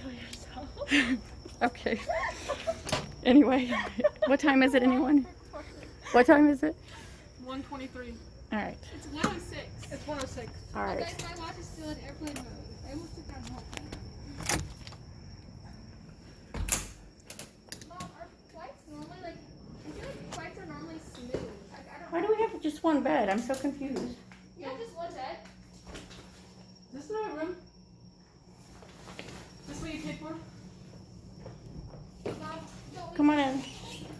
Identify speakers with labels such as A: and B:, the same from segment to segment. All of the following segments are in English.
A: kill yourself.
B: Okay. Anyway, what time is it, anyone? What time is it?
A: 1:23.
B: All right.
A: It's 1:06. It's 1:06.
B: All right.
C: Guys, my watch is still in airplane mode. I almost took that whole thing. Mom, are flights normally like? I feel like flights are normally smooth. I don't.
B: Why do we have just one bed? I'm so confused.
C: You have just one bed.
A: Is this the right room? Is this what you paid for?
C: Mom, don't
B: Come on in.
A: Is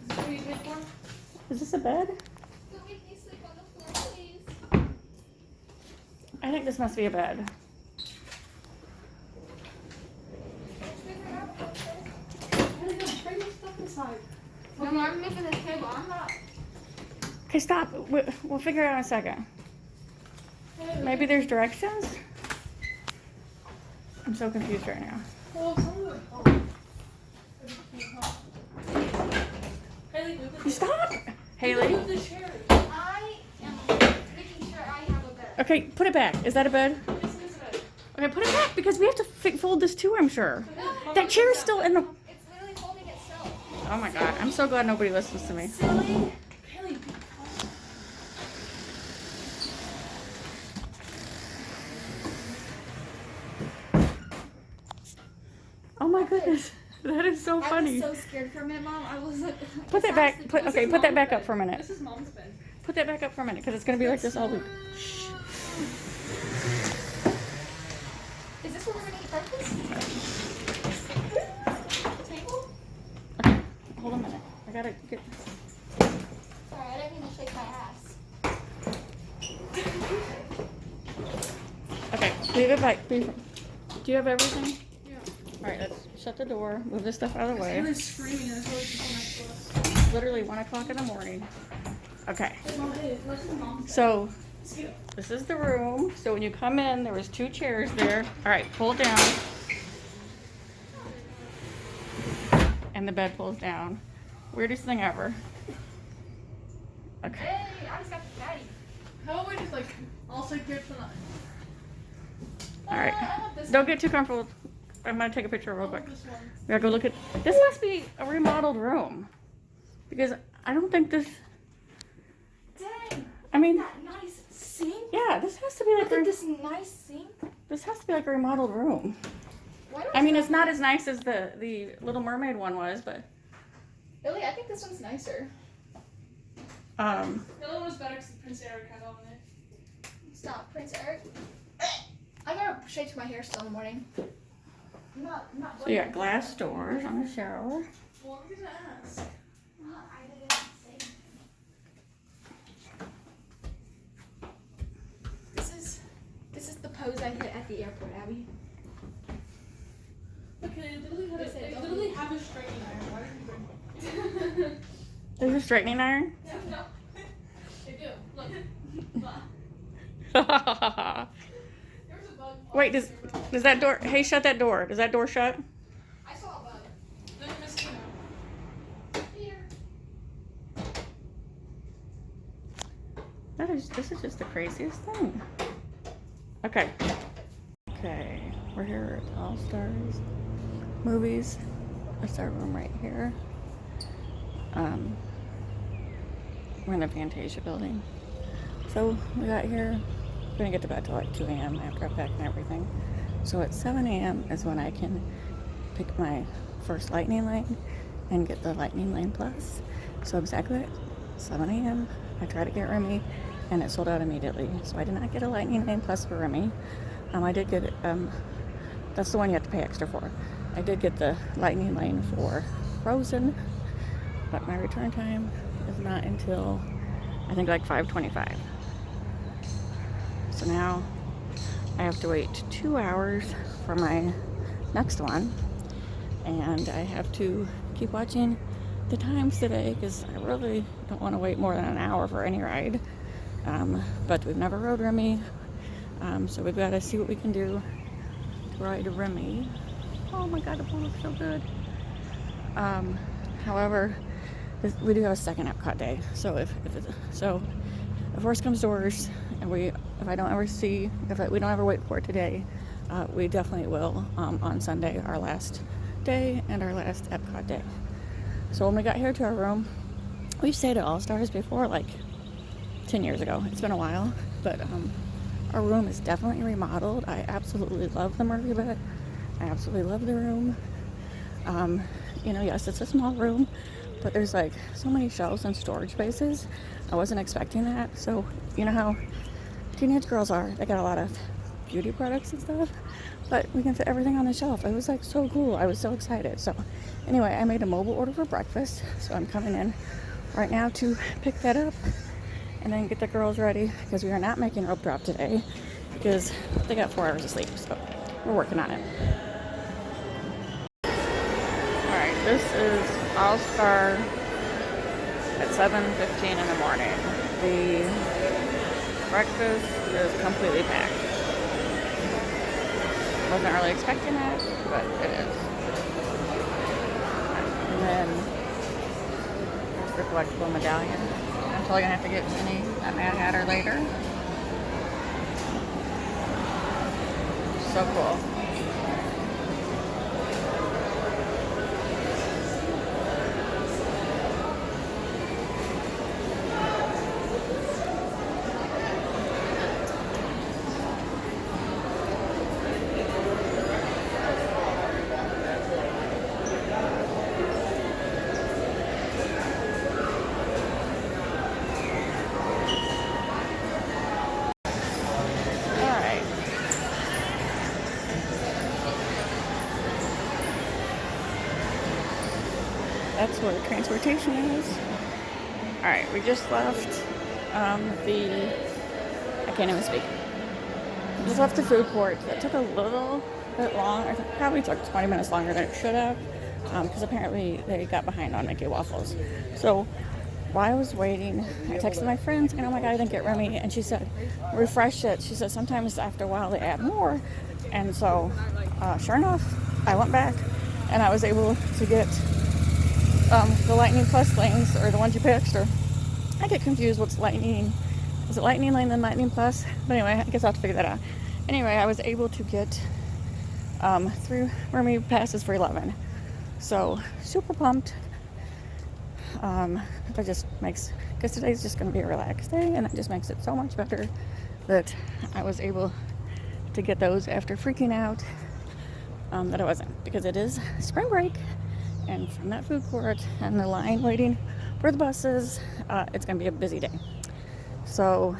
A: this what you paid for?
B: Is this a bed?
C: don't make me sleep on the floor, please.
B: I think this must be a bed.
C: Let's figure it out.
A: Bring your stuff inside.
C: Mom, I'm making this table. I'm not.
B: Okay, stop. We'll figure it out in a second. Maybe there's directions? I'm so confused right now.
A: Well, someone home. Haley, move
B: You stop! Haley.
A: Move the chair.
C: I am making sure I have a bed.
B: Okay, put it back. Is that a bed?
A: This is it.
B: Okay, put it back because we have to fold this too, I'm sure. That chair is still in the...
C: It's literally holding itself.
B: Oh my god, I'm so glad nobody listens to me.
A: Silly. Haley,
B: Oh my goodness, that is so funny.
C: I was so scared for a minute, Mom. I was like.
B: Put that back. Put that back up for a minute.
A: this is Mom's bed.
B: Put that back up for a minute because it's gonna be like this all week. Shh.
C: Is this where we're gonna eat breakfast? Table?
B: Okay, hold on a minute. I gotta get.
C: Sorry, I didn't mean to shake my ass.
B: Okay, leave it back. Do you have everything?
A: Yeah.
B: All right, let's shut the door. Move this stuff out of the way.
A: Haley's screaming. There's always people next to us.
B: Literally 1 o'clock in the morning. Okay,
A: Hey, Mom, hey, this is Mom's bed.
B: so
A: Let's get it.
B: this is the room. So when you come in, there was 2 chairs there. All right, pull down. And the bed pulls down. Weirdest thing ever. Okay.
C: Hey, I just got the daddy.
A: How about we just like all sit here tonight?
B: All right.
C: I want this
B: Don't get too comfortable. I'm gonna take a picture real quick.
A: This one.
B: We gotta go look at. This must be a remodeled room, because I don't think this.
C: Dang.
B: I mean,
C: That nice sink.
B: yeah, this has to be like
C: Look at
B: a,
C: this nice sink.
B: this has to be like a remodeled room.
C: Why do
B: I mean,
C: still
B: it's not
C: have-
B: as nice as the Little Mermaid one was, but
C: Really, I think this one's nicer.
A: The other one was better because Prince Eric had on it.
C: Stop, Prince Eric. I gotta shake my hair still in the morning. I'm not.
B: so you got glass doors on the shower.
A: Well, I'm gonna ask.
C: I didn't say. This is the pose I hit at the airport, Abby.
A: Okay, they literally have a straightening iron. Why did you bring it?
B: There's a straightening iron.
A: Yeah, no. They do. Look. There's a bug.
B: Wait, does that door? Hey, shut that door. Does that door shut?
C: I saw a bug.
A: There's a mosquito.
C: Here.
B: This is just the craziest thing. Okay. Okay, we're here at All Stars Movies. That's our room right here. We're in the Fantasia building. So we got here. We're gonna get to bed till like 2 a.m. after I pack and everything. So at 7 a.m. is when I can pick my first Lightning Lane and get the Lightning Lane Plus. So exactly at 7 a.m. I tried to get Remy and it sold out immediately. So I did not get a Lightning Lane Plus for Remy. I did get that's the one you have to pay extra for. I did get the Lightning Lane for Frozen, but my return time is not until I think like 5:25. So now I have to wait 2 hours for my next one, and I have to keep watching the times today because I really don't want to wait more than an hour for any ride. But we've never rode Remy, so we've got to see what we can do to ride Remy. Oh my god, the pool looks so good. However, we do have a second Epcot day, so if worst comes to worst, and we don't ever wait for it today, we definitely will on Sunday, our last day and our last Epcot day. So when we got here to our room, we've stayed at All Stars before, like 10 years ago. It's been a while, but our room is definitely remodeled. I absolutely love the Murphy bed. I absolutely love the room. You know, yes, it's a small room, but there's like so many shelves and storage spaces. I wasn't expecting that. So, you know how teenage girls are. They got a lot of beauty products and stuff, but we can fit everything on the shelf. It was like so cool. I was so excited. So anyway, I made a mobile order for breakfast. So I'm coming in right now to pick that up and then get the girls ready, because we are not making rope drop today because they got 4 hours of sleep. So we're working on it. Alright, this is All Star at 7:15 in the morning. The breakfast is completely packed. Wasn't really expecting it, but it is. And then there's the collectible medallion. I'm probably gonna have to get Minnie a Mad Hatter later. So cool. That's where transportation is. Alright, we just left I can't even speak. We just left the food court. That took a little bit long. I think probably took 20 minutes longer than it should have, because apparently they got behind on Mickey waffles. So while I was waiting, I texted my friends, and oh my god, I didn't get Remy, and she said, refresh it. She said sometimes after a while they add more. And so sure enough, I went back and I was able to get the Lightning Plus lanes, or the ones you pay extra. I get confused what's Lightning. Is it Lightning Lane then Lightning Plus? But anyway, I guess I'll have to figure that out. Anyway, I was able to get 3 Remy passes for 11. So super pumped. That just makes, because today's just going to be a relaxed day, and it just makes it so much better that I was able to get those after freaking out that I wasn't, because it is spring break. And from that food court and the line waiting for the buses, it's going to be a busy day. So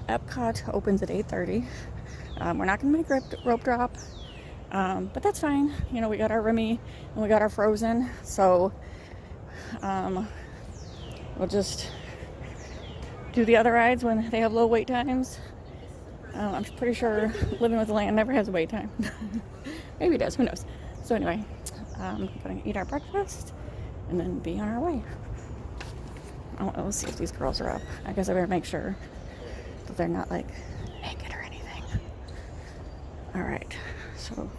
B: Epcot opens at 8:30. We're not going to make rope drop, but that's fine. You know, we got our Remy and we got our Frozen. So we'll just do the other rides when they have low wait times. I'm pretty sure Living with the Land never has a wait time. Maybe it does, who knows. So anyway, I'm going to eat our breakfast and then be on our way. Let's see if these girls are up. I guess I better make sure that they're not like naked or anything. Alright, so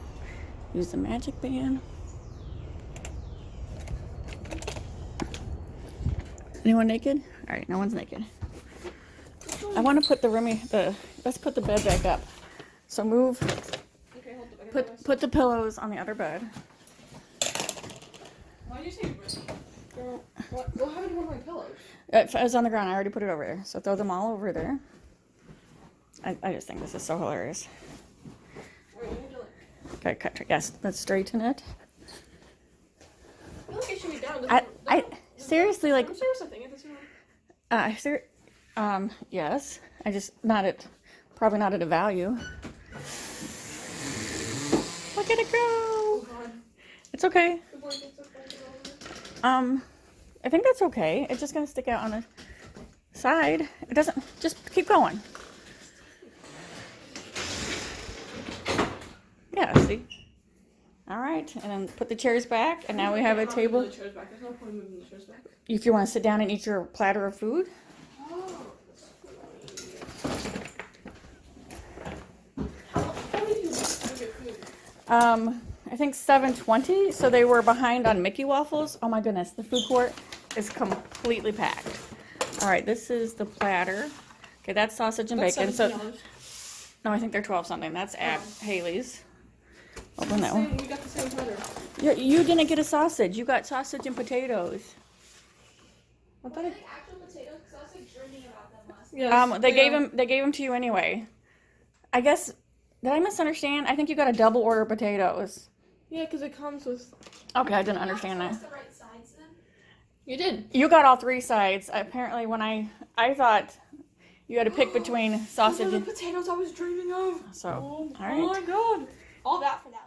B: use the magic band. Anyone naked? Alright, no one's naked. I want to put the Remy, let's put the bed back up. So move,
A: Okay, hold it.
B: put the pillows on the other bed.
A: Why did you say Remy? Girl, what happened to one of my pillows?
B: It was on the ground. I already put it over there. So throw them all over there. I just think this is so hilarious.
A: Wait, let me do it.
B: Okay, yes, let's straighten it.
A: I feel like it should be down.
B: I seriously, like,
A: I'm serious, I think at this moment.
B: yes. I just, probably not at a value. Look at it go.
A: Oh god.
B: It's okay.
A: The boy gets up and over.
B: I think that's okay. It's just gonna stick out on the side. It doesn't, just keep going. Yeah, see? All right, and then put the chairs back, and now we have a table.
A: The chairs back. There's no point in moving the chairs back.
B: If you want to sit down and eat your platter of food.
A: Oh. How did you get food?
B: I think 7:20, so they were behind on Mickey waffles. Oh my goodness, the food court is completely packed. All right, this is the platter. Okay, that's sausage and
A: That's
B: bacon. So
A: $17.
B: No, I think they're 12 something. That's at Haley's. Open that
A: Same,
B: one.
A: we got the same color.
B: You didn't get a sausage. You got sausage and potatoes.
A: I thought it,
C: actual potatoes? Because I was like dreaming about them last
A: yes,
B: They gave them to you anyway. I guess, did I misunderstand? I think you got a double order of potatoes.
A: Yeah, because it comes with.
B: Okay, I didn't understand that.
C: That's the right sides then?
A: You did.
B: You got all 3 sides. Apparently, when I thought you had to pick between
A: Those
B: sausage
A: are the
B: and
A: potatoes I was dreaming of.
B: so.
A: Oh,
B: All right.
A: oh my god. All that for that.